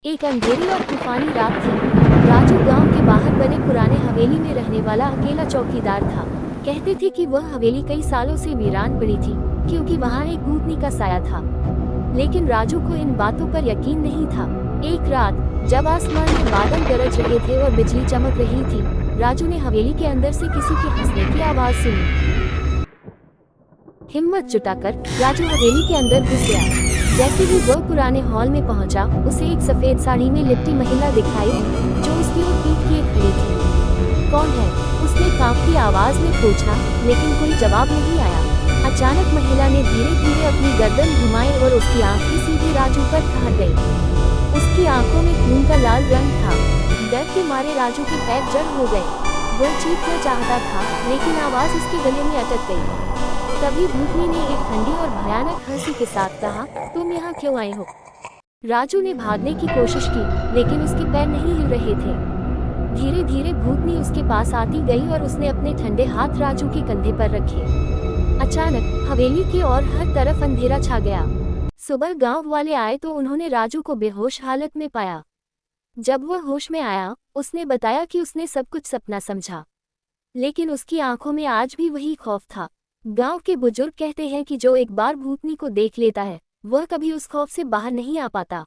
एक अंधेरी और तूफानी रात थी। राजू गांव के बाहर बने पुराने हवेली में रहने वाला अकेला चौकीदार था। कहते थे कि वह हवेली कई सालों से वीरान पड़ी थी, क्योंकि वहां एक भूतनी का साया था। लेकिन राजू को इन बातों पर यकीन नहीं था। एक रात जब आसमान में बादल गरज रहे थे और बिजली चमक रही थी, राजू ने हवेली के अंदर से किसी के हंसने की आवाज सुनी। हिम्मत जुटाकर राजू हवेली के अंदर घुस गया। जैसे ही वह पुराने हॉल में पहुंचा, उसे एक सफेद साड़ी में लिपटी महिला दिखाई, जो उसकी ओर पीट किए खड़ी थी। कौन है? उसने कांपती आवाज में पूछा, लेकिन कोई जवाब नहीं आया। अचानक महिला ने धीरे धीरे अपनी गर्दन घुमाई और उसकी आंखें सीधे राजू पर ठहर गई। उसकी आंखों में खून का लाल रंग था। डर के मारे राजू के पैर जड़ हो गए। वह चीखना चाहता था, लेकिन आवाज उसके गले में अटक गई। तभी भूतनी ने एक ठंडी और भयानक हंसी के साथ कहा, तुम यहाँ क्यों आए हो? राजू ने भागने की कोशिश की, लेकिन उसके पैर नहीं हिल रहे थे। धीरे धीरे भूतनी उसके पास आती गई और उसने अपने ठंडे हाथ राजू के कंधे पर रखे। अचानक हवेली की ओर हर तरफ अंधेरा छा गया। सुबह गांव वाले आए तो उन्होंने राजू को बेहोश हालत में पाया। जब वह होश में आया, उसने बताया कि उसने सब कुछ सपना समझा, लेकिन उसकी आंखों में आज भी वही खौफ था। गांव के बुजुर्ग कहते हैं कि जो एक बार भूतनी को देख लेता है, वह कभी उस खौफ से बाहर नहीं आ पाता।